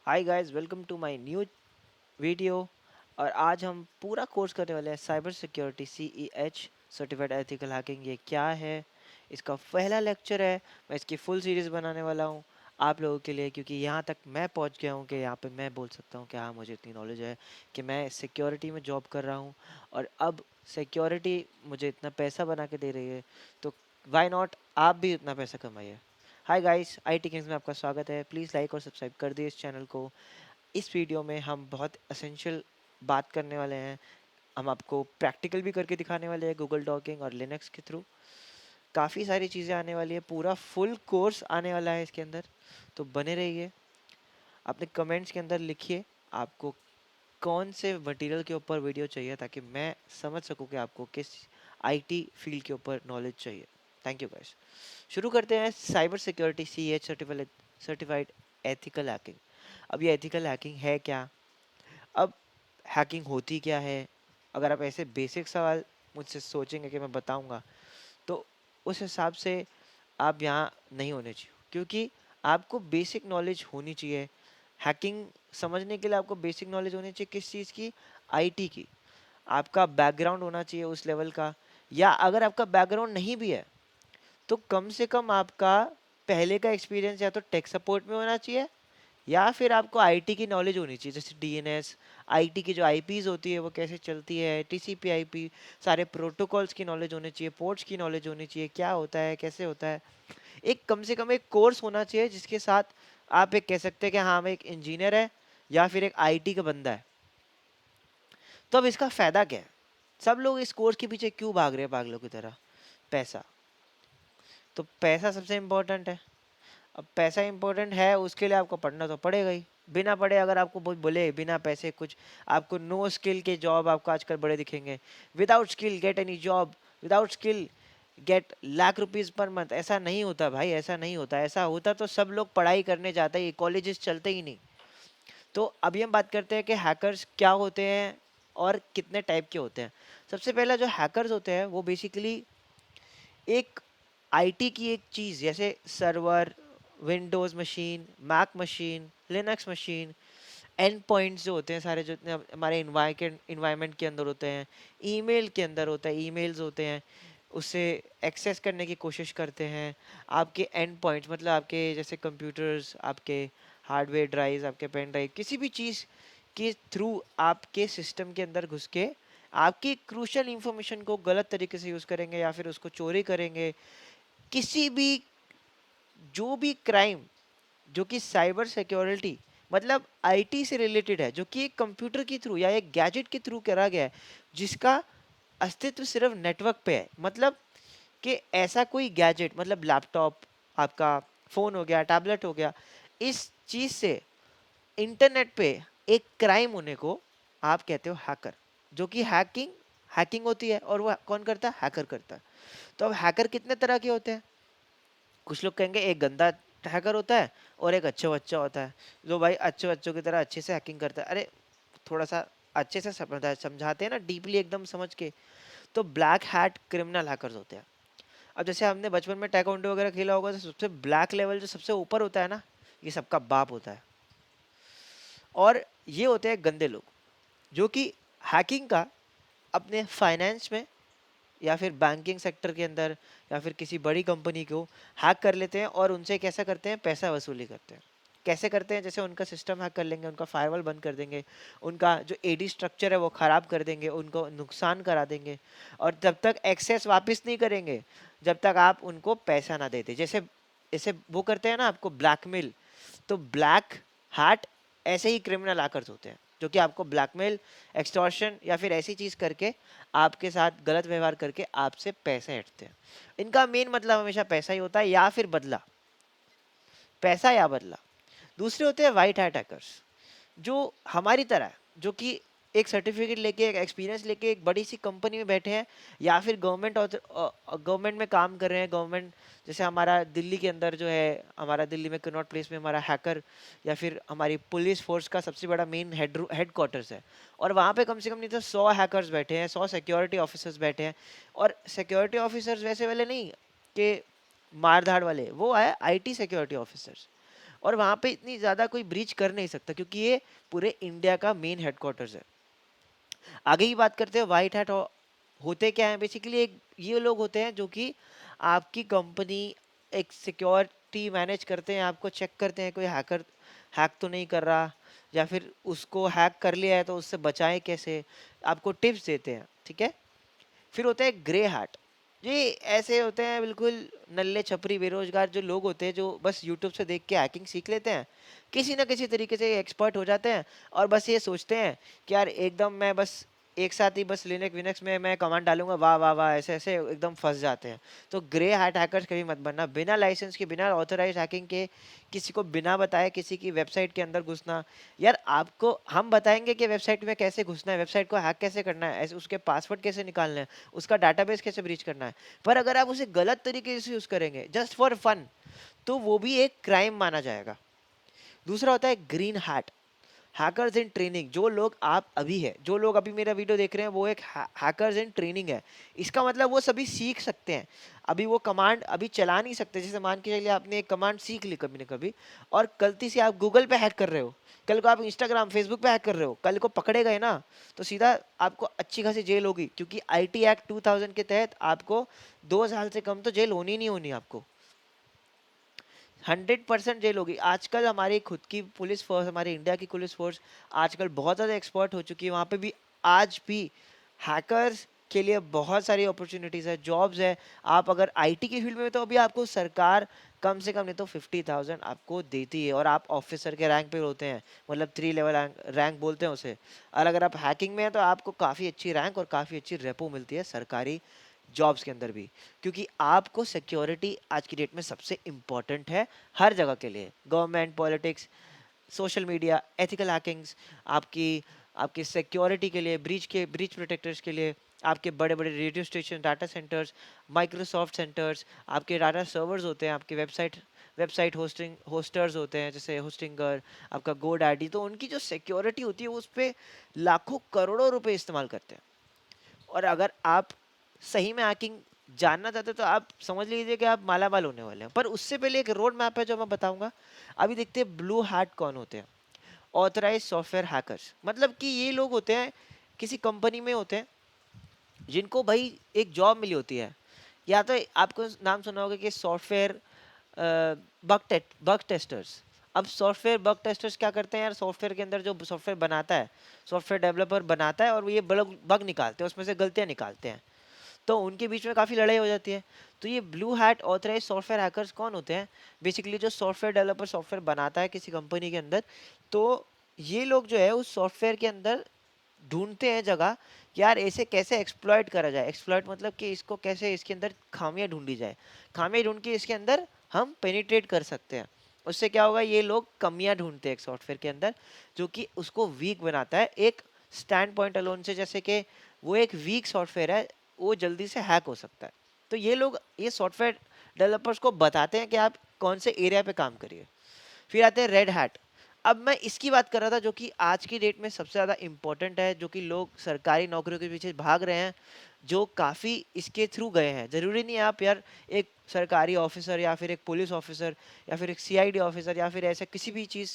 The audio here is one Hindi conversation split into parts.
Hi guys, welcome to my new video. और आज हम पूरा कोर्स करने वाले हैं cyber security CEH certified ethical hacking. ये क्या है? इसका पहला लेक्चर है। मैं इसकी फुल सीरीज बनाने वाला हूँ आप लोगों के लिए, क्योंकि यहाँ तक मैं पहुँच गया हूँ कि यहाँ पे मैं बोल सकता हूँ कि हाँ, मुझे इतनी नॉलेज है कि मैं सिक्योरिटी में जॉब कर रहा हूँ। और अब सिक्योरिटी मुझे इतना पैसा बना के दे रही है, तो वाई नॉट आप भी उतना पैसा कमाइए। हाय गाइस, IT किंग्स में आपका स्वागत है। प्लीज़ लाइक और सब्सक्राइब कर दिए इस चैनल को। इस वीडियो में हम बहुत एसेंशियल बात करने वाले हैं। हम आपको प्रैक्टिकल भी करके दिखाने वाले हैं गूगल डॉकिंग और लिनक्स के थ्रू। काफ़ी सारी चीज़ें आने वाली है, पूरा फुल कोर्स आने वाला है इसके अंदर, तो बने रहिए। अपने कमेंट्स के अंदर लिखिए आपको कौन से मटेरियल के ऊपर वीडियो चाहिए, ताकि मैं समझ सकूं कि आपको किस IT फील्ड के ऊपर नॉलेज चाहिए। Thank you guys. शुरू करते हैं cyber security CH certified ethical hacking. अब ये एथिकल हैकिंग है क्या? अब हैकिंग होती क्या है? अगर आप ऐसे बेसिक सवाल मुझसे सोचेंगे कि मैं बताऊंगा, तो उस हिसाब से आप यहाँ नहीं होने चाहिए, क्योंकि आपको बेसिक नॉलेज होनी चाहिए। हैकिंग समझने के लिए आपको बेसिक नॉलेज होनी चाहिए किस चीज़ की? IT की। आपका बैकग्राउंड होना चाहिए उस लेवल का, या अगर आपका बैकग्राउंड नहीं भी है तो कम से कम आपका पहले का एक्सपीरियंस या तो टेक सपोर्ट में होना चाहिए, या फिर आपको IT की नॉलेज होनी चाहिए, जैसे DNS, IT की जो IPs होती है वो कैसे चलती है, TCP IP, सारे प्रोटोकॉल्स की नॉलेज होनी चाहिए, पोर्ट्स की नॉलेज होनी चाहिए, क्या होता है, कैसे होता है। एक कम से कम एक कोर्स होना चाहिए जिसके साथ आप एक कह सकते हैं कि हाँ, मैं एक इंजीनियर है या फिर एक IT का बंदा है। तो अब इसका फायदा क्या है? सब लोग इस कोर्स के पीछे क्यों भाग रहे हैं पागलों की तरह? पैसा। तो पैसा सबसे इम्पोर्टेंट है। अब पैसा इंपॉर्टेंट है, उसके लिए आपको पढ़ना तो पड़ेगा ही। बिना पढ़े अगर आपको बोले बिना पैसे कुछ, आपको नो स्किल के जॉब आपको आजकल बड़े दिखेंगे। Without skill get any job, without skill get lakh rupees per month. ऐसा नहीं होता भाई, ऐसा नहीं होता। ऐसा होता तो सब लोग पढ़ाई करने जाते ही, कॉलेजेस चलते ही नहीं। तो अभी हम बात करते हैं कि हैकर्स क्या होते हैं और कितने टाइप के होते हैं। सबसे पहला जो हैकर्स होते हैं वो बेसिकली एक IT की एक चीज़, जैसे server, Windows machine, Mac machine, Linux machine, end points जो होते हैं सारे, जो इतने हमारे इन्वायरमेंट के अंदर होते हैं, ईमेल के अंदर होता है, ईमेल्स होते हैं, उसे एक्सेस करने की कोशिश करते हैं। आपके एंड पॉइंट्स मतलब आपके जैसे कंप्यूटर्स, आपके हार्डवेयर ड्राइव्स, आपके पेन ड्राइव, किसी भी चीज़ के थ्रू आपके सिस्टम के अंदर घुस के आपकी क्रूशल इंफॉर्मेशन को गलत तरीके से यूज़ करेंगे या फिर उसको चोरी करेंगे। किसी भी जो भी क्राइम जो कि साइबर सिक्योरिटी मतलब IT से रिलेटेड है, जो कि एक कंप्यूटर के थ्रू या एक गैजेट के थ्रू करा गया है, जिसका अस्तित्व सिर्फ नेटवर्क पे है। मतलब कि ऐसा कोई गैजेट, मतलब लैपटॉप, आपका फोन हो गया, टैबलेट हो गया, इस चीज से इंटरनेट पे एक क्राइम होने को आप कहते हो हैकर। जो कि हैकिंग हैकिंग होती है, और वो कौन करता है? हैकर करता है। तो अब हैकर कितने तरह के होते हैं? कुछ लोग कहेंगे एक गंदा हैकर होता है और एक अच्छा बच्चा होता है, जो भाई अच्छे बच्चों की तरह अच्छे से हैकिंग करता है। अरे थोड़ा सा अच्छे से समझाते हैं ना, डीपली एकदम समझ के। तो ब्लैक हैट क्रिमिनल हैकर्स होते हैं। अब जैसे हमने बचपन में टैekwondo वगैरह खेला होगा, तो सबसे ब्लैक लेवल जो सबसे ऊपर होता है ना, ये सबका बाप होता है। और ये होते हैं गंदे लोग, जो कि हैकिंग का अपने फाइनेंस में या फिर बैंकिंग सेक्टर के अंदर या फिर किसी बड़ी कंपनी को हैक कर लेते हैं, और उनसे कैसा करते हैं? पैसा वसूली करते हैं। कैसे करते हैं? जैसे उनका सिस्टम हैक कर लेंगे, उनका फायरवॉल बंद कर देंगे, उनका जो AD स्ट्रक्चर है वो खराब कर देंगे, उनको नुकसान करा देंगे, और जब तक एक्सेस वापस नहीं करेंगे जब तक आप उनको पैसा ना देते। जैसे जैसे वो करते हैं ना आपको ब्लैकमेल। तो ब्लैक हैट ऐसे ही क्रिमिनल हैकर्स होते हैं, जो कि आपको ब्लैकमेल, एक्सटॉर्शन या फिर ऐसी चीज करके आपके साथ गलत व्यवहार करके आपसे पैसे हटते हैं। इनका मेन मतलब हमेशा पैसा ही होता है, या फिर बदला। पैसा या बदला। दूसरे होते हैं वाइट हैट हैकर्स, जो हमारी तरह है, जो कि एक सर्टिफिकेट लेके, एक एक्सपीरियंस लेके एक बड़ी सी कंपनी में बैठे हैं, या फिर गवर्नमेंट में काम कर रहे हैं। गवर्नमेंट, जैसे हमारा दिल्ली के अंदर जो है, हमारा दिल्ली में कनॉट प्लेस में हमारा हैकर, या फिर हमारी पुलिस फोर्स का सबसे बड़ा मेन हेड क्वार्टर्स है, और वहाँ पे कम से कम नहीं तो 100 हैकर्स बैठे हैं, 100 सिक्योरिटी ऑफिसर्स बैठे हैं। और सिक्योरिटी ऑफिसर्स वैसे वाले नहीं कि मार धाड़ वाले, वो है IT सिक्योरिटी ऑफिसर्स। और वहाँ पे इतनी ज़्यादा कोई ब्रीच कर नहीं सकता क्योंकि ये पूरे इंडिया का मेन हेडक्वार्टर्स है। आगे की बात करते हैं व्हाइट हैट। होते क्या है बेसिकली, एक ये लोग होते हैं जो कि आपकी कंपनी एक सिक्योरिटी मैनेज करते हैं, आपको चेक करते हैं कोई हैकर हैक तो नहीं कर रहा, या फिर उसको हैक कर लिया है तो उससे बचाएं कैसे, आपको टिप्स देते हैं, ठीक है। फिर होता है ग्रे हैट। ये ऐसे होते हैं बिल्कुल नल्ले छपरी बेरोजगार जो लोग होते हैं जो बस यूट्यूब से देख के हैकिंग सीख लेते हैं, किसी ना किसी तरीके से एक्सपर्ट हो जाते हैं और बस ये सोचते हैं कि यार एकदम मैं बस एक साथ ही बस लिनक्स विनक्स में मैं कमांड डालूंगा, वाह वाह वाह, ऐसे ऐसे एकदम फंस जाते हैं। तो ग्रे हैट हैकर्स कभी मत बनना, बिना लाइसेंस के बिना ऑथराइज हैकिंग के किसी को बिना बताए किसी की वेबसाइट के अंदर घुसना। यार आपको हम बताएंगे कि वेबसाइट में कैसे घुसना है, वेबसाइट को हैक कैसे करना है, ऐसे उसके पासवर्ड कैसे निकालना है, उसका डाटाबेस कैसे ब्रीच करना है। पर अगर आप उसे गलत तरीके से यूज करेंगे जस्ट फॉर फन, तो वो भी एक क्राइम माना जाएगा। दूसरा होता है green hat, hackers in training. जो लोग आप अभी है, जो लोग अभी मेरा वीडियो देख रहे हैं वो एक हैकर्स इन ट्रेनिंग है। इसका मतलब वो सभी सीख सकते हैं, अभी वो कमांड अभी चला नहीं सकते। जैसे मान के चलिए आपने एक कमांड सीख ली कभी न कभी और गलती से आप गूगल पे हैक कर रहे हो, कल को आप इंस्टाग्राम फेसबुक पे हैक कर रहे हो, कल को पकड़े गए ना तो सीधा आपको अच्छी खासी जेल होगी, क्योंकि आईटी एक्ट 2000 के तहत आपको 2 साल से कम तो जेल होनी नहीं होनी आपको, 100% जेल होगी। आजकल हमारी खुद की पुलिस फोर्स, हमारी इंडिया की पुलिस फोर्स आजकल बहुत ज़्यादा एक्सपर्ट हो चुकी है, वहाँ पे भी आज भी हैकर्स के लिए बहुत सारी अपॉर्चुनिटीज़ है, जॉब्स है। आप अगर आईटी की फील्ड में तो अभी आपको सरकार कम से कम नहीं तो 50,000 आपको देती है और आप ऑफिसर के रैंक पे होते हैं, मतलब 3 लेवल रैंक बोलते हैं उसे। और अगर आप हैकिंग में हैं तो आपको काफ़ी अच्छी रैंक और काफ़ी अच्छी रेपो मिलती है सरकारी जॉब्स के अंदर भी, क्योंकि आपको सिक्योरिटी आज की डेट में सबसे इम्पोर्टेंट है हर जगह के लिए। Government, politics, social media, ethical hackings, आपकी आपकी सिक्योरिटी के लिए, ब्रीच प्रोटेक्टर्स के लिए, आपके बड़े बड़े radio station, data centres, Microsoft centres, आपके डाटा सर्वर्स होते हैं, आपके वेबसाइट होस्टिंग होस्टर्स होते हैं जैसे होस्टिंगर, आपका गोडैडी, तो उनकी जो सिक्योरिटी होती है उस पर लाखों करोड़ों रुपए इस्तेमाल करते हैं। और अगर आप सही में हैकिंग जानना चाहते हो तो आप समझ लीजिए कि आप माला माल होने वाले हैं। पर उससे पहले एक रोड मैप है जो मैं बताऊंगा। अभी देखते हैं ब्लू हैट कौन होते हैं। ऑथराइज सॉफ्टवेयर हैकर्स, मतलब कि ये लोग होते हैं किसी कंपनी में होते हैं जिनको भाई एक जॉब मिली होती है, या तो आपको नाम सुना होगा कि सॉफ्टवेयर बग टेस्टर्स। अब सॉफ्टवेयर बग टेस्टर्स क्या करते हैं यार, सॉफ्टवेयर के अंदर जो सॉफ्टवेयर बनाता है, सॉफ्टवेयर डेवलपर बनाता है और वो ये बग बग निकालते हैं, उसमें से गलतियां निकालते हैं, तो उनके बीच में काफ़ी लड़ाई हो जाती है। तो ये blue hat authorize software hackers कौन होते हैं, बेसिकली जो सॉफ्टवेयर डेवलपर सॉफ्टवेयर बनाता है किसी कंपनी के अंदर, तो ये लोग जो है उस सॉफ्टवेयर के अंदर ढूंढते हैं जगह कि यार ऐसे कैसे एक्सप्लॉइट करा जाए। एक्सप्लॉइट मतलब कि इसको कैसे इसके अंदर खामियां ढूंढी जाए, खामियां ढूंढ के इसके अंदर हम पेनिट्रेट कर सकते हैं। उससे क्या होगा, ये लोग कमियां ढूंढते हैं एक सॉफ्टवेयर के अंदर जो कि उसको वीक बनाता है एक स्टैंड पॉइंट अलोन से, जैसे कि वो एक वीक सॉफ्टवेयर है, वो जल्दी से हैक हो सकता है। तो ये लोग ये सॉफ्टवेयर डेवलपर्स को बताते हैं कि आप कौन से एरिया पे काम करिए। फिर आते हैं रेड हैट। अब मैं इसकी बात कर रहा था जो कि आज की डेट में सबसे ज़्यादा इम्पोर्टेंट है, जो कि लोग सरकारी नौकरियों के पीछे भाग रहे हैं, जो काफ़ी इसके थ्रू गए हैं। ज़रूरी नहीं है आप यार एक सरकारी ऑफिसर या फिर एक पुलिस ऑफिसर या फिर एक सीआईडी ऑफिसर या फिर ऐसा किसी भी चीज़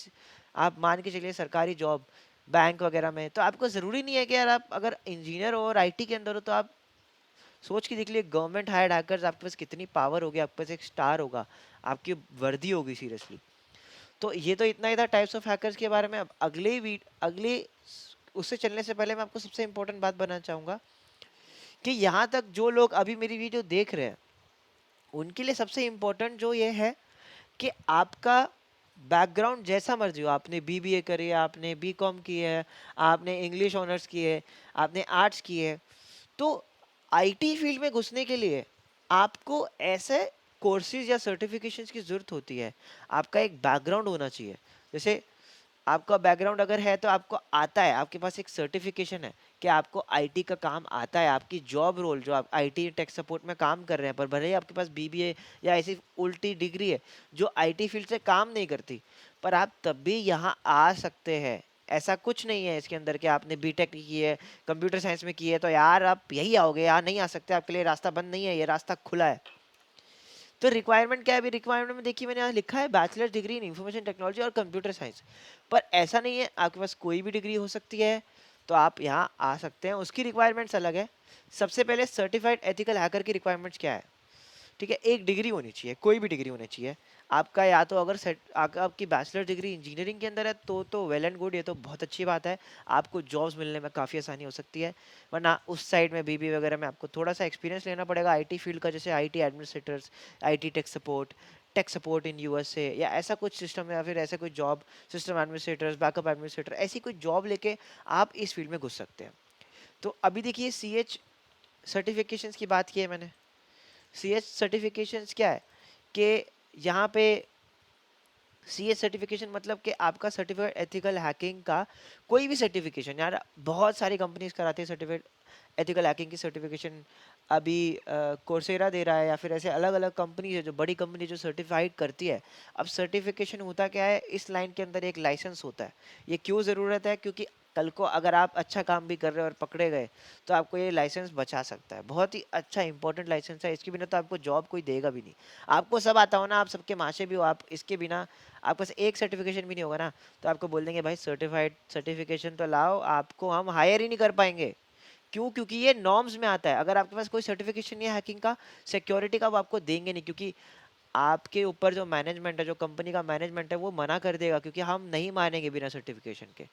आप मान के चलिए, सरकारी जॉब बैंक वगैरह में, तो आपको ज़रूरी नहीं है कि यार आप अगर इंजीनियर हो और आईटी के अंदर हो तो आप सोच के देख लिए गवर्नमेंट हायर्ड हैकर्स आपके पास कितनी पावर होगी, आपके पास एक स्टार होगा, आपकी वर्दी होगी सीरियसली। तो ये तो इतना ही था टाइप्स ऑफ हैकर्स के बारे में। अब अगले उससे चलने से पहले मैं आपको सबसे इम्पोर्टेंट बात बताना चाहूंगा कि यहाँ तक जो लोग अभी मेरी वीडियो देख रहे हैं उनके लिए सबसे इम्पोर्टेंट जो ये है कि आपका बैकग्राउंड जैसा मर्जी हो, आपने बीबीए करी है, आपने बीकॉम की है, आपने इंग्लिश ऑनर्स की है, आपने आर्ट्स की है, तो आईटी फील्ड में घुसने के लिए आपको ऐसे कोर्सेज या सर्टिफिकेशंस की जरूरत होती है। आपका एक बैकग्राउंड होना चाहिए। जैसे आपका बैकग्राउंड अगर है तो आपको आता है, आपके पास एक सर्टिफिकेशन है कि आपको आईटी का काम आता है, आपकी जॉब रोल जो आप आईटी टेक सपोर्ट में काम कर रहे हैं, पर भले ही आपके पास बीबीए या ऐसी उल्टी डिग्री है जो आईटी फील्ड से काम नहीं करती, पर आप तब भी यहाँ आ सकते हैं। ऐसा कुछ नहीं है इसके अंदर कि आपने बीटेक की है, कंप्यूटर साइंस में की है तो यार आप यही आओगे, यहाँ नहीं आ सकते, आपके लिए रास्ता बंद नहीं है, ये रास्ता खुला है। तो रिक्वायरमेंट क्या है? अभी रिक्वायरमेंट में देखिए मैंने यहाँ लिखा है bachelor degree in information technology और कंप्यूटर साइंस, पर ऐसा नहीं है, आपके पास कोई भी डिग्री हो सकती है, तो आप यहाँ आ सकते हैं। उसकी रिक्वायरमेंट्स अलग है। सबसे पहले सर्टिफाइड एथिकल हैकर की रिक्वायरमेंट्स क्या है? ठीक है, एक डिग्री होनी चाहिए, कोई भी डिग्री होनी चाहिए आपका, या तो अगर आपकी बैचलर डिग्री इंजीनियरिंग के अंदर है तो वेल एंड गुड, ये तो बहुत अच्छी बात है, आपको जॉब्स मिलने में काफ़ी आसानी हो सकती है। वरना उस साइड में बीबी वगैरह में आपको थोड़ा सा एक्सपीरियंस लेना पड़ेगा आईटी फील्ड का, जैसे IT administrators, IT tech support in USA, या ऐसा कुछ सिस्टम, या फिर ऐसा कोई job, system administrators, backup administrator, ऐसी कोई जॉब लेके आप इस फील्ड में घुस सकते हैं। तो अभी देखिए सी एच सर्टिफिकेशंस की बात की है मैंने। सी एच सर्टिफिकेशंस क्या है कि यहाँ पे सी एच सर्टिफिकेशन मतलब कि आपका सर्टिफाइड एथिकल हैकिंग का कोई भी सर्टिफिकेशन, यार बहुत सारी कंपनीज कराती है सर्टिफाइड एथिकल हैकिंग की सर्टिफिकेशन। अभी कोर्सेरा दे रहा है, या फिर ऐसे अलग अलग कंपनी है जो बड़ी कंपनी जो सर्टिफाइड करती है। अब सर्टिफिकेशन होता क्या है, इस लाइन के अंदर एक लाइसेंस होता है। ये क्यों ज़रूरत है? क्योंकि कल को अगर आप अच्छा काम भी कर रहे हो और पकड़े गए, तो आपको ये लाइसेंस बचा सकता है। बहुत ही अच्छा इंपॉर्टेंट लाइसेंस है, इसके बिना तो आपको जॉब कोई देगा भी नहीं। आपको सब आता हो ना, आप सबके माशे भी हो, आप इसके बिना आपके पास एक सर्टिफिकेशन भी नहीं होगा ना, तो आपको बोल देंगे भाई सर्टिफाइड सर्टिफिकेशन तो लाओ, आपको हम हायर ही नहीं कर पाएंगे। क्यों? क्योंकि ये नॉर्म्स में आता है। अगर आपके पास कोई सर्टिफिकेशन नहीं है हैकिंग का, सिक्योरिटी का, वो आपको देंगे नहीं, क्योंकि आपके ऊपर जो मैनेजमेंट है, जो कंपनी का मैनेजमेंट है, वो मना कर देगा, क्योंकि हम नहीं मानेंगे बिना सर्टिफिकेशन के।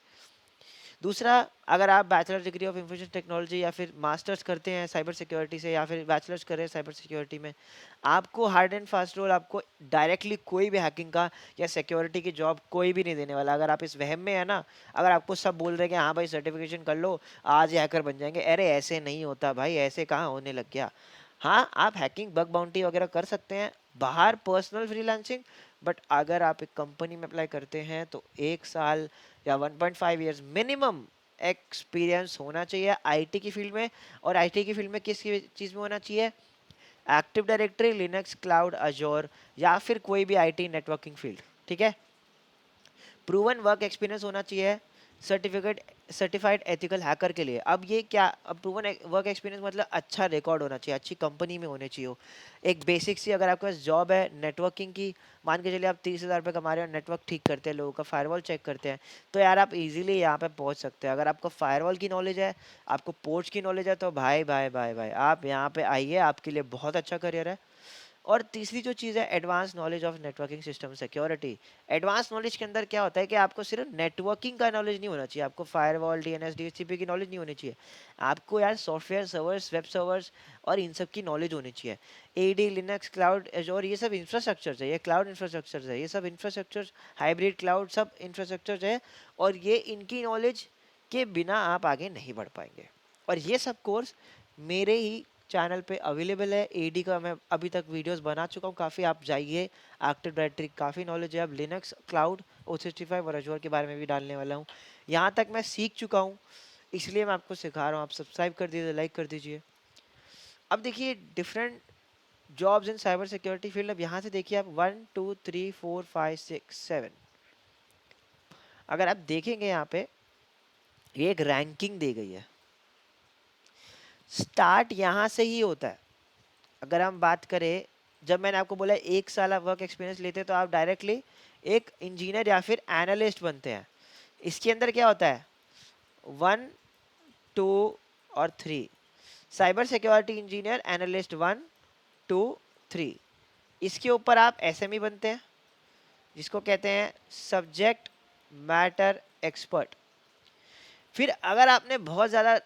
दूसरा, अगर आप bachelor degree of information technology या फिर मास्टर्स करते हैं साइबर सिक्योरिटी से, या फिर बैचलर्स कर रहे हैं साइबर सिक्योरिटी में, आपको हार्ड एंड फास्ट रोल, आपको डायरेक्टली कोई भी हैकिंग का या सिक्योरिटी की जॉब कोई भी नहीं देने वाला। अगर आप इस वहम में है ना, अगर आपको सब बोल रहे हैं कि हाँ भाई सर्टिफिकेशन कर लो आज ही हैकर बन जाएंगे, अरे ऐसे नहीं होता भाई, ऐसे कहाँ होने लग गया। हाँ, आप हैकिंग बग बाउंटी वगैरह कर सकते हैं बाहर, पर्सनल फ्रीलांसिंग, बट अगर आप एक कंपनी में अप्लाई करते हैं तो 1 साल या 1.5 ईयर्स मिनिमम एक्सपीरियंस होना चाहिए आईटी की फील्ड में। और आईटी की फील्ड में किस चीज़ में होना चाहिए? एक्टिव डायरेक्टरी, लिनक्स, क्लाउड, अजोर, या फिर कोई भी आईटी नेटवर्किंग फील्ड। ठीक है, प्रूवन वर्क एक्सपीरियंस होना चाहिए सर्टिफिकेट सर्टिफाइड एथिकल हैकर के लिए। अब ये क्या, अब प्रूवन वर्क एक्सपीरियंस मतलब अच्छा रिकॉर्ड होना चाहिए, अच्छी कंपनी में होने चाहिए हो। एक बेसिक सी अगर आपके पास जॉब है नेटवर्किंग की, मान के चलिए आप 30,000 रुपये कमा रहे हो, नेटवर्क ठीक करते हैं लोगों का, फायरवॉल चेक करते हैं, तो यार आप इजीली यहाँ पे पहुँच सकते हैं। अगर आपको फायरवॉल की नॉलेज है, आपको पोर्ट्स की नॉलेज है, तो भाई भाई भाई भाई आप यहाँ पे आइए, आपके लिए बहुत अच्छा करियर है। और तीसरी जो चीज़ है, advance knowledge of networking system security. Advance knowledge के अंदर क्या होता है कि आपको सिर्फ नेटवर्किंग का नॉलेज नहीं होना चाहिए, आपको फायरवॉल, डीएनएस, डीएचसीपी की नॉलेज नहीं होनी चाहिए, आपको यार सॉफ्टवेयर सर्वर्स, वेब सर्वर्स और इन सब की नॉलेज होनी चाहिए। एडी, लिनक्स, क्लाउड, और ये सब इंफ्रास्ट्रक्चर है, ये क्लाउड इंफ्रास्ट्रक्चर है, ये सब इंफ्रास्ट्रक्चर, हाइब्रिड क्लाउड, सब इंफ्रास्ट्रक्चर है, और ये इनकी नॉलेज के बिना आप आगे नहीं बढ़ पाएंगे। और ये सब कोर्स मेरे ही चैनल पे अवेलेबल है। एडी का मैं अभी तक वीडियोस बना चुका हूँ काफ़ी, आप जाइए। एक्टिव डायरेक्टरी काफ़ी नॉलेज है, अब लिनक्स, क्लाउड, O365 और अजोर के बारे में भी डालने वाला हूँ। यहाँ तक मैं सीख चुका हूँ, इसलिए मैं आपको सिखा रहा हूँ। आप सब्सक्राइब कर दीजिए, लाइक कर दीजिए। अब देखिए different jobs in cyber security field. अब यहाँ से देखिए आप 1 2 3 4 5 6 7, अगर आप देखेंगे यहाँ पे ये एक रैंकिंग दी गई है। स्टार्ट यहाँ से ही होता है। अगर हम बात करें, जब मैंने आपको बोला 1 साल आप वर्क एक्सपीरियंस लेते हैं, तो आप डायरेक्टली एक इंजीनियर या फिर एनालिस्ट बनते हैं। इसके अंदर क्या होता है? 1 2 और 3, साइबर सिक्योरिटी इंजीनियर एनालिस्ट 1 2 3। इसके ऊपर आप एसएमई बनते हैं, जिसको कहते हैं सब्जेक्ट मैटर एक्सपर्ट। फिर अगर आपने बहुत ज़्यादा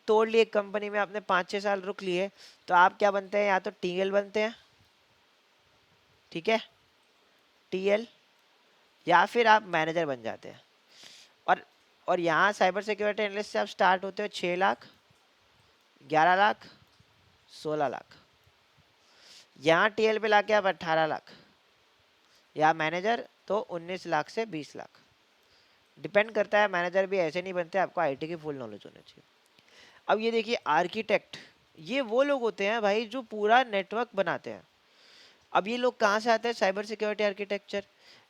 तोड़ लिए कंपनी में, आपने 5 6 साल रुक लिए, तो आप क्या बनते हैं? या तो टीएल बनते हैं, ठीक है, टीएल, या फिर आप मैनेजर बन जाते हैं। और और यहाँ साइबर सिक्योरिटी एनालिस्ट से आप स्टार्ट होते हो 6 लाख, 11 लाख, 16 लाख। यहाँ टीएल पे लाके आप 18 लाख, या मैनेजर तो 19 लाख से 20 लाख। डिपेंड करता है, मैनेजर भी ऐसे नहीं बनते, आपको आईटी की फुल नॉलेज होनी चाहिए। अब ये देखिए आर्किटेक्ट, ये वो लोग होते हैं भाई जो पूरा नेटवर्क बनाते हैं। अब ये लोग कहाँ से आते हैं? साइबर सिक्योरिटी आर्किटेक्चर,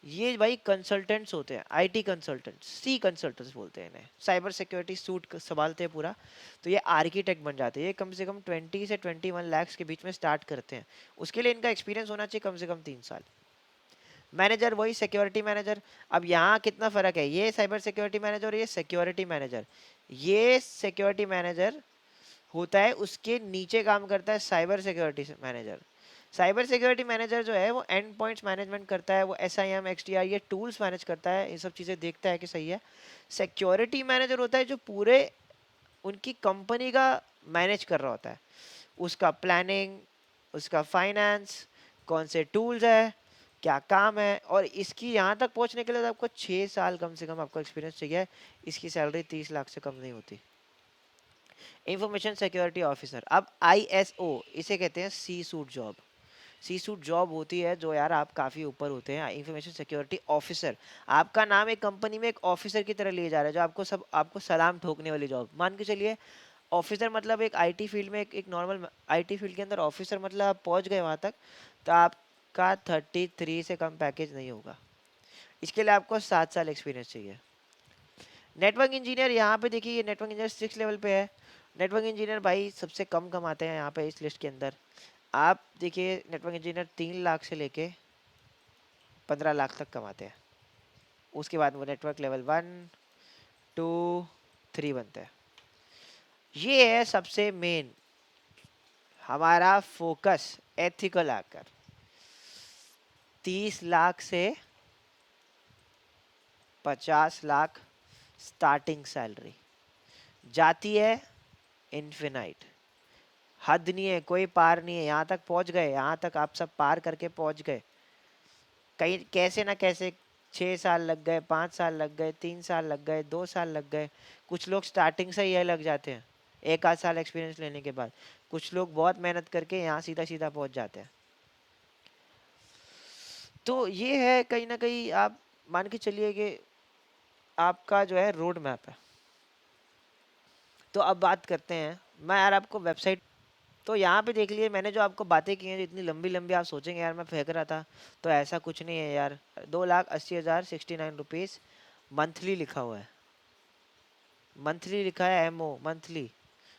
ये भाई कंसल्टेंट्स होते हैं, आईटी कंसल्टेंट, सी कंसल्टेंट्स बोलते हैं इन्हें, साइबर सिक्योरिटी सूट संभालते हैं पूरा। तो ये आर्किटेक्ट बन जाते हैं, ये कम से कम 20 से 21 लाख के बीच में स्टार्ट करते हैं। उसके लिए इनका एक्सपीरियंस होना चाहिए कम से कम 3 साल। मैनेजर वही सिक्योरिटी मैनेजर। अब यहाँ कितना फर्क है, ये साइबर सिक्योरिटी मैनेजर और ये सिक्योरिटी मैनेजर। ये सिक्योरिटी मैनेजर होता है, उसके नीचे काम करता है cyber security manager. Cyber security manager जो है वो एंड पॉइंट्स मैनेजमेंट करता है, वो SIM XDR ये टूल्स मैनेज करता है, ये सब चीज़ें देखता है कि सही है। सिक्योरिटी मैनेजर होता है जो पूरे उनकी कंपनी का मैनेज कर रहा होता है, उसका प्लानिंग, उसका फाइनेंस, कौन से टूल्स है, क्या काम है। और इसकी यहाँ तक पहुँचने के लिए तो आपको 6 साल कम से कम आपको एक्सपीरियंस चाहिए। इसकी सैलरी 30 लाख से कम नहीं होती। इंफॉर्मेशन सिक्योरिटी ऑफिसर, अब ISO, इसे कहते हैं सी सूट जॉब। सी सूट जॉब होती है जो यार आप काफ़ी ऊपर होते हैं, इंफॉर्मेशन सिक्योरिटी ऑफिसर। आपका नाम एक कंपनी में एक ऑफिसर की तरह लिया जा रहा है, जो आपको सलाम ठोकने वाली जॉब मान के चलिए। ऑफिसर मतलब एक आईटी फील्ड में एक नॉर्मल आईटी फील्ड के अंदर ऑफिसर मतलब आप पहुंच गए वहां तक, तो आपका 33 से कम पैकेज नहीं होगा। इसके लिए आपको 7 साल एक्सपीरियंस चाहिए। नेटवर्क इंजीनियर, यहाँ पे देखिए ये नेटवर्क इंजीनियर 6 लेवल पे है। नेटवर्क इंजीनियर भाई सबसे कम कमाते हैं यहाँ पे इस लिस्ट के अंदर। आप देखिए नेटवर्क इंजीनियर 3 लाख से लेके 15 लाख तक कमाते हैं। उसके बाद वो नेटवर्क लेवल 1, 2, 3 बनते हैं। ये है सबसे मेन हमारा फोकस, एथिकल हैकर। 30 लाख से 50 लाख स्टार्टिंग सैलरी, जाती है इनफिनाइट। हद नहीं है, कोई पार नहीं है। यहाँ तक पहुँच गए, यहाँ तक आप सब पार करके पहुँच गए, कहीं कैसे ना कैसे 6 साल लग गए, 5 साल लग गए, 3 साल लग गए, 2 साल लग गए। कुछ लोग स्टार्टिंग से ही लग जाते हैं, एक आध साल एक्सपीरियंस लेने के बाद। कुछ लोग बहुत मेहनत करके यहाँ सीधा सीधा पहुँच जाते हैं। तो ये है कहीं ना कहीं, आप मान के चलिए कि आपका जो है रोड मैप है। तो अब बात करते हैं, मैं यार आपको वेबसाइट, तो यहाँ पे देख लिए मैंने जो आपको बातें की हैं, जो इतनी लंबी लंबी आप सोचेंगे यार मैं फेंक रहा था, तो ऐसा कुछ नहीं है यार। 2,80,069 रुपीज़ मंथली लिखा हुआ है, मंथली लिखा है, MO मंथली।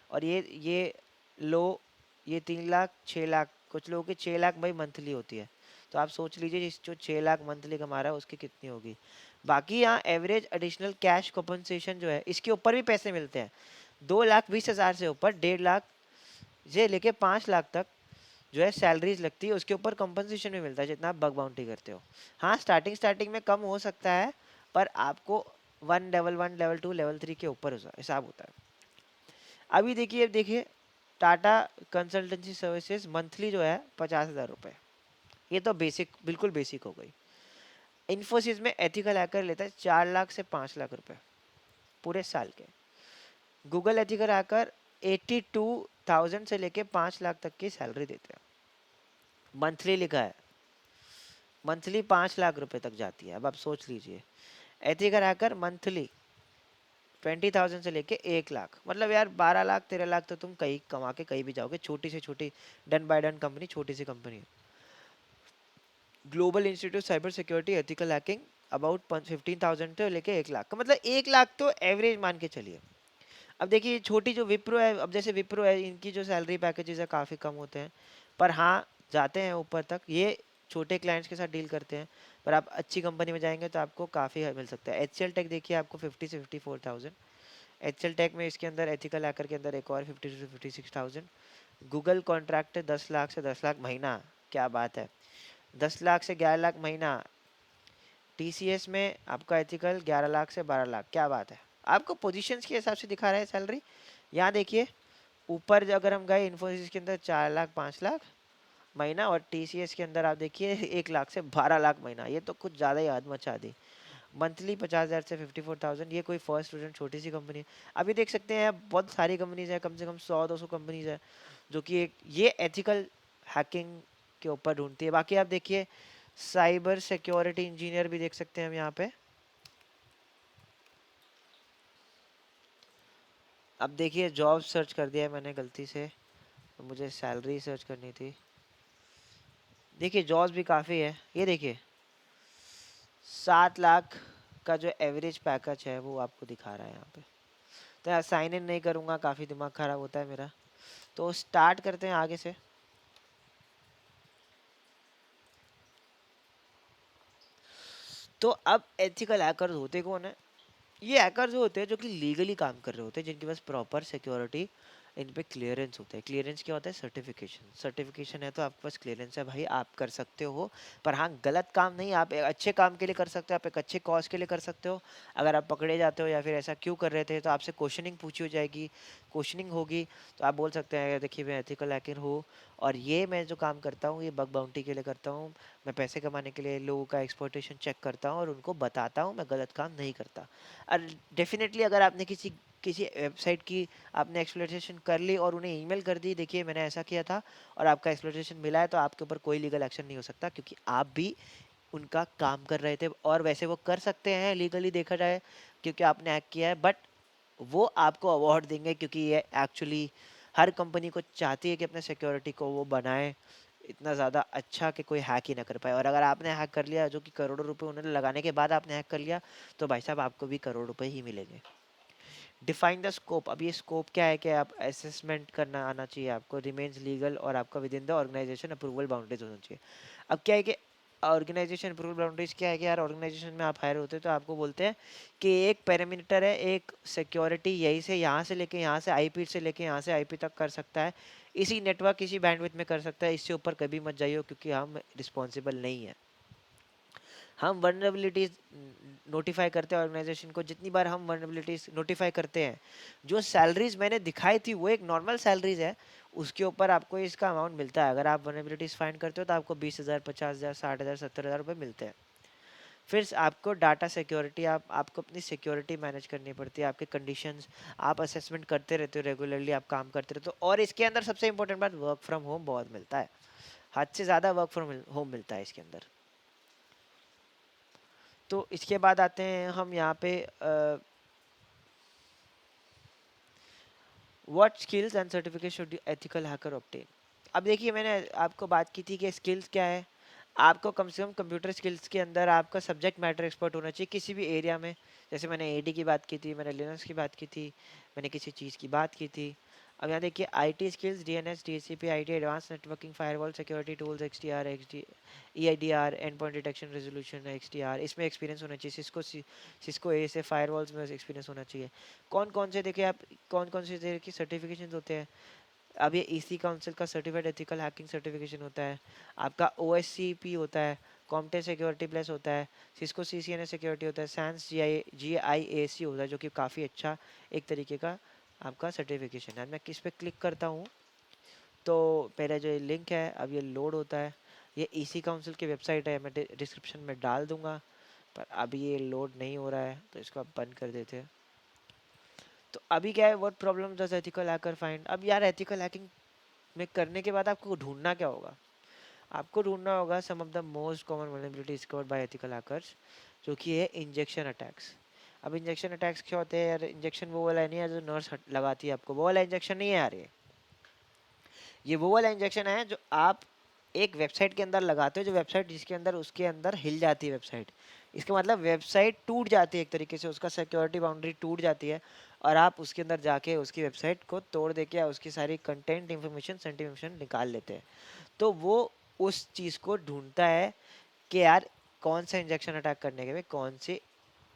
और ये लो, ये 3 लाख 6 लाख, कुछ लोगों की 6 लाख भाई मंथली होती है। तो आप सोच लीजिए जिस जो 6 लाख मंथली कमा रहा है उसकी कितनी होगी। बाकी यहाँ एवरेज एडिशनल कैश कॉम्पनसेशन जो है, इसके ऊपर भी पैसे मिलते हैं। 2,20,000 से ऊपर 1.5 लाख से लेके 5 लाख तक जो है सैलरीज लगती है, उसके ऊपर कंपनसेशन भी मिलता है जितना आप बग बाउंटी करते हो। हाँ स्टार्टिंग स्टार्टिंग में कम हो सकता है, पर आपको 1 लेवल 1 लेवल 2 लेवल 3 के ऊपर हिसाब होता है। अभी देखिए, टाटा कंसल्टेंसी सर्विसेज मंथली जो है 50,000 रुपये, ये तो बेसिक, बिल्कुल बेसिक हो गई। इन्फोसिस में एथिकल हैकर लेता है 4 लाख से 5 लाख रुपए पूरे साल के। गूगल एथिकल हैकर 82,000 से लेके 5 लाख तक की सैलरी देते हैं, मंथली लिखा है। मंथली 5 लाख रुपए तक जाती है। अब आप सोच लीजिए, एथिकल हैकर मंथली 20,000 से लेके 1 लाख, मतलब यार 12 लाख 13 लाख तो तुम कहीं कमा के कहीं भी जाओगे। छोटी से छोटी डन बाय डन कंपनी, छोटी सी company, global institute cyber security ethical hacking, about 15,000 से लेके 1 लाख का, मतलब 1 लाख तो एवरेज मान के चलिए। अब देखिए छोटी जो विप्रो है, अब जैसे विप्रो है, इनकी जो सैलरी पैकेजेस है काफ़ी कम होते हैं, पर हाँ जाते हैं ऊपर तक। ये छोटे क्लाइंट्स के साथ डील करते हैं, पर आप अच्छी कंपनी में जाएंगे तो आपको काफ़ी मिल सकता है। HCL टेक देखिए आपको 50 से 54,000। HCL टेक में इसके अंदर एथिकल हैकर के अंदर एक और 50 से 56,000। गूगल कॉन्ट्रैक्ट 10 लाख से 10 लाख महीना, क्या बात है, 10 लाख से 11 लाख महीना। TCS में आपका एथिकल 11 लाख से 12 लाख, क्या बात है। आपको पोजीशंस के हिसाब से दिखा रहा है सैलरी। यहाँ देखिए ऊपर अगर हम गए इन्फोसिस के अंदर 4 लाख 5 लाख महीना, और TCS के अंदर आप देखिए 1 लाख से 12 लाख महीना, ये तो कुछ ज़्यादा ही हद मचा दी। मंथली 50,000 से 54,000, ये कोई फर्स्ट स्टूडेंट छोटी सी कंपनी है। अभी देख सकते हैं बहुत सारी कंपनीज है, कम से कम 100-200 कंपनीज है जो कि एक ये एथिकल हैकिंग के ऊपर ढूंढती है। बाकी आप देखिए साइबर सिक्योरिटी इंजीनियर भी देख सकते हैं हम यहाँ पे। अब देखिए जॉब सर्च कर दिया है मैंने गलती से, तो मुझे सैलरी सर्च करनी थी। देखिए जॉब्स भी काफ़ी है, ये देखिए 7 लाख का जो एवरेज पैकेज है वो आपको दिखा रहा है यहाँ पे। तो यार साइन इन नहीं करूँगा, काफ़ी दिमाग खराब होता है मेरा। तो स्टार्ट करते हैं आगे से। तो अब एथिकल हैकर्स होते कौन है? ये हैकर्स होते हैं जो कि लीगली काम कर रहे होते हैं, जिनके पास प्रॉपर सिक्योरिटी, इन पे क्लियरेंस होता है। क्लियरेंस क्या होता है? सर्टिफिकेशन। सर्टिफिकेशन है तो आपके पास क्लियरेंस है भाई, आप कर सकते हो। पर हाँ, गलत काम नहीं, आप एक अच्छे काम के लिए कर सकते हो, आप एक अच्छे कॉज के लिए कर सकते हो। अगर आप पकड़े जाते हो या फिर ऐसा क्यों कर रहे थे, तो आपसे क्वेश्चनिंग पूछी हो जाएगी। क्वेश्चनिंग होगी तो आप बोल सकते हैं देखिए मैं एथिकल हैकर हूँ, और ये मैं जो काम करता हूँ ये बग बाउंटी के लिए करता हूँ। मैं पैसे कमाने के लिए लोगों का एक्सप्लॉयटेशन चेक करता हूँ और उनको बताता हूँ, मैं गलत काम नहीं करता। और डेफिनेटली अगर आपने किसी किसी वेबसाइट की आपने एक्सप्लॉयटेशन कर ली और उन्हें ईमेल कर दी देखिए मैंने ऐसा किया था और आपका एक्सप्लॉयटेशन मिला है, तो आपके ऊपर कोई लीगल एक्शन नहीं हो सकता, क्योंकि आप भी उनका काम कर रहे थे। और वैसे वो कर सकते हैं लीगली देखा जाए, क्योंकि आपने हैक किया है। बट वो आपको अवार्ड देंगे, क्योंकि ये एक्चुअली हर कंपनी को चाहती है कि अपने सिक्योरिटी को वो बनाए इतना ज़्यादा अच्छा कि कोई हैक ही ना कर पाए। और अगर आपने हैक कर लिया, जो कि करोड़ों रुपए उन्होंने लगाने के बाद आपने हैक कर लिया, तो भाई साहब आपको भी करोड़ रुपए ही मिलेंगे। Define the scope. अब ये स्कोप क्या है कि आप असेसमेंट करना आना चाहिए आपको, रिमेन्स लीगल और आपका within the organisation approval boundaries होना चाहिए। अब क्या है कि ऑर्गेनाइजेशन अप्रूवल बाउंड्रीज क्या है कि यार ऑर्गेनाइजेशन में आप हायर होते हैं तो आपको बोलते हैं कि एक पैरामीटर है, एक सिक्योरिटी यहीं से यहाँ से लेके यहाँ से आईपी से लेके यहाँ से आईपी तक कर सकता है, इसी नेटवर्क इसी बैंडविड्थ में कर सकता है, इससे ऊपर कभी मत जाइए क्योंकि हम रिस्पॉन्सिबल नहीं है। हम वनरेबिलिटीज नोटिफाई करते हैं ऑर्गेनाइजेशन को। जितनी बार हम वनरेबिलिटीज नोटिफाई करते हैं, जो सैलरीज मैंने दिखाई थी वो एक नॉर्मल सैलरीज है, उसके ऊपर आपको इसका अमाउंट मिलता है। अगर आप वनरेबिलिटीज फाइंड करते हो तो आपको 20,000, 50,000, 60,000, 70,000 रुपये मिलते हैं। फिर आपको डाटा सिक्योरिटी, आपको अपनी सिक्योरिटी मैनेज करनी पड़ती है, आपके कंडीशंस, आप असेसमेंट करते रहते हो रेगुलरली, आप काम करते रहते हो। और इसके अंदर सबसे इंपॉर्टेंट बात, वर्क फ्रॉम होम बहुत मिलता है, हद से ज़्यादा वर्क फ्रॉम होम मिलता है इसके अंदर। तो इसके बाद आते हैं हम यहाँ पे what skills and certificate should ethical hacker obtain. अब देखिए मैंने आपको बात की थी कि स्किल्स क्या है। आपको कम से कम कंप्यूटर स्किल्स के अंदर आपका सब्जेक्ट मैटर एक्सपर्ट होना चाहिए किसी भी एरिया में। जैसे मैंने एडी की बात की थी, मैंने लिनक्स की बात की थी, मैंने किसी चीज़ की बात की थी। अब यहाँ देखिए IT skills, DNS, DHCP, IT advance networking, firewall, security tools, XDR, XD EIDR, end point detection resolution, XDR, इसमें एक्सपीरियंस होना चाहिए। सिस्को ए से फायरवॉल्स में एक्सपीरियंस होना चाहिए। कौन कौन से देखिए आप, कौन कौन से तरह की सर्टिफिकेशन होते हैं। अब ये ईसी काउंसिल का सर्टिफाइड एथिकल हैकिंग सर्टिफिकेशन होता है, आपका ओएससीपी होता है, कॉम्प्टे सिक्योरिटी प्लस होता है, सिस्को सीसीएनए सिक्योरिटी होता है, सैंस जीआईएसी होता है, जो कि काफ़ी अच्छा एक तरीके का आपका सर्टिफिकेशन है। मैं किस पे क्लिक करता हूँ तो मेरा जो लिंक है अब ये लोड होता है। ये ईसी काउंसिल की वेबसाइट है, मैं डिस्क्रिप्शन में डाल दूंगा, पर अभी ये लोड नहीं हो रहा है तो इसको आप बंद कर देते हैं। तो अभी क्या है, what problem does ethical hacker find. अब यार एथिकल हैकिंग में करने के बाद आपको ढूंढना क्या होगा? आपको ढूंढना होगा some of the most common vulnerability discovered by ethical hackers, जो कि है इंजेक्शन अटैक्स। अब इंजेक्शन अटैक्स क्या होते हैं यार? इंजेक्शन वो वाला नहीं है जो नर्स लगाती है आपको, वो वाला इंजेक्शन नहीं है यार। ये वो वाला इंजेक्शन है जो आप एक वेबसाइट के अंदर लगाते हो, जो वेबसाइट जिसके अंदर उसके अंदर हिल जाती है वेबसाइट। इसका मतलब वेबसाइट टूट जाती है एक तरीके से, उसका सिक्योरिटी बाउंड्री टूट जाती है, और आप उसके अंदर जाके उसकी वेबसाइट को तोड़ दे के या उसकी सारी कंटेंट इन्फॉर्मेशन सेंटिव इन्फॉर्मेशन निकाल लेते हैं। तो वो उस चीज़ को ढूंढता है कि यार कौन सा इंजेक्शन अटैक करने के में कौन से,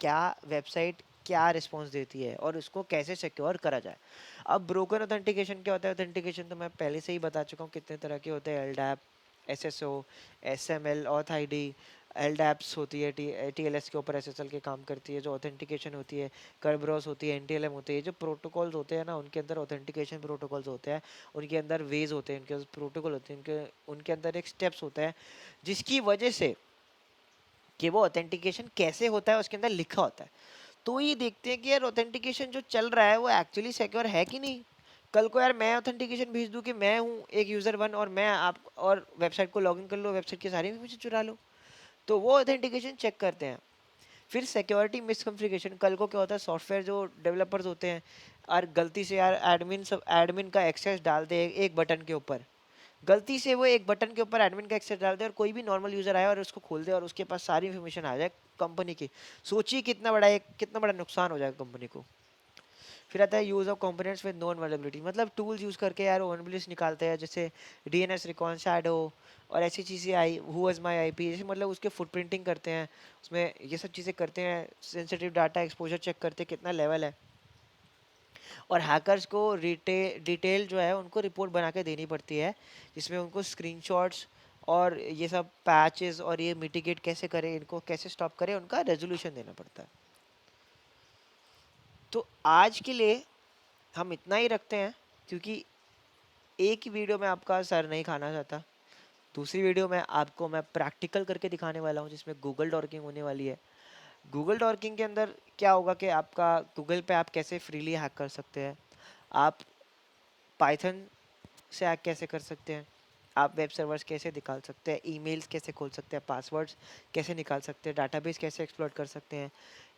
क्या वेबसाइट क्या रिस्पॉन्स देती है और उसको कैसे सिक्योर करा जाए। अब ब्रोकन ऑथेंटिकेशन क्या होता है? ऑथेंटिकेशन तो मैं पहले से ही बता चुका हूँ कितने तरह के होते हैं। LDAP, SSO, SML, auth ID. LDAPS होती है टीएलएस के ऊपर एसएसएल के काम करती है। जो ऑथेंटिकेशन होती है कर्बरोस होती है, एनटीएलएम होती है। जो प्रोटोकॉल्स होते हैं ना उनके अंदर ऑथेंटिकेशन प्रोटोकॉल्स होते हैं, उनके अंदर वेज होते हैं, उनके प्रोटोकॉल होते हैं, उनके अंदर एक स्टेप्स होता है जिसकी वजह से कि वो ऑथेंटिकेशन कैसे होता है उसके अंदर लिखा होता है। तो ये देखते हैं कि यार ऑथेंटिकेशन जो चल रहा है वो एक्चुअली सिक्योर है कि नहीं। कल को यार मैं ऑथेंटिकेशन भेज दूं कि मैं हूँ एक यूज़र वन और मैं आप और वेबसाइट को लॉगिन कर लो, वेबसाइट की सारी इन्फॉर्मेशन चुरा लो, तो वो ऑथेंटिकेशन चेक करते हैं। फिर सिक्योरिटी मिसकॉन्फ़िगरेशन, कल को क्या होता है सॉफ्टवेयर जो डेवलपर्स होते हैं और गलती से यार एडमिन का एक्सेस डाल दे एक बटन के ऊपर, गलती से वो एक बटन के ऊपर एडमिन का एक्सेस डाल दे और कोई भी नॉर्मल यूजर आए और उसको खोल दे और उसके पास सारी इन्फॉर्मेशन आ जाए कंपनी की, सोचिए कितना बड़ा नुकसान हो जाएगा कंपनी को। फिर आता है use of components with non availability, मतलब टूल्स यूज करके यार वनबिलिटी निकालते हैं, जैसे डीएनएस रिकॉन शैडो और ऐसी चीज़ें आई, हु वाज माय आईपी, जैसे मतलब उसके फुटप्रिंटिंग करते हैं, उसमें ये सब चीज़ें करते हैं, सेंसिटिव डाटा एक्सपोजर चेक करते हैं कितना लेवल है। और हैकर्स को डिटेल जो है उनको रिपोर्ट बना के देनी पड़ती है, जिसमें उनको स्क्रीनशॉट्स और ये सब पैचेस और ये मिटिगेट कैसे करें, इनको कैसे स्टॉप करें, उनका रेजोल्यूशन देना पड़ता है। तो आज के लिए हम इतना ही रखते हैं, क्योंकि एक ही वीडियो में आपका सर नहीं खाना चाहता। दूसरी वीडियो में आपको मैं प्रैक्टिकल करके दिखाने वाला हूँ, जिसमें गूगल डॉकिंग होने वाली है। गूगल डॉकिंग के अंदर क्या होगा कि आपका गूगल पे आप कैसे फ्रीली हैक कर सकते हैं, आप पाइथन से हैक कैसे कर सकते हैं, आप वेब सर्वर्स कैसे निकाल सकते हैं, ईमेल्स कैसे खोल सकते हैं, पासवर्ड्स कैसे निकाल सकते हैं, डाटाबेस कैसे एक्सप्लोर कर सकते हैं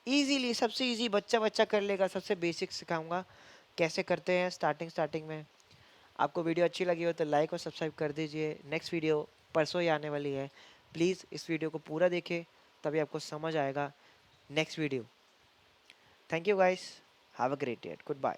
इजीली। सबसे इजी बच्चा बच्चा कर लेगा, सबसे बेसिक सिखाऊंगा कैसे करते हैं स्टार्टिंग में। आपको वीडियो अच्छी लगी हो तो लाइक और सब्सक्राइब कर दीजिए। नेक्स्ट वीडियो परसों ही आने वाली है, प्लीज़ इस वीडियो को पूरा देखें, तभी आपको समझ आएगा next video. Thank you guys, have a great day, good bye.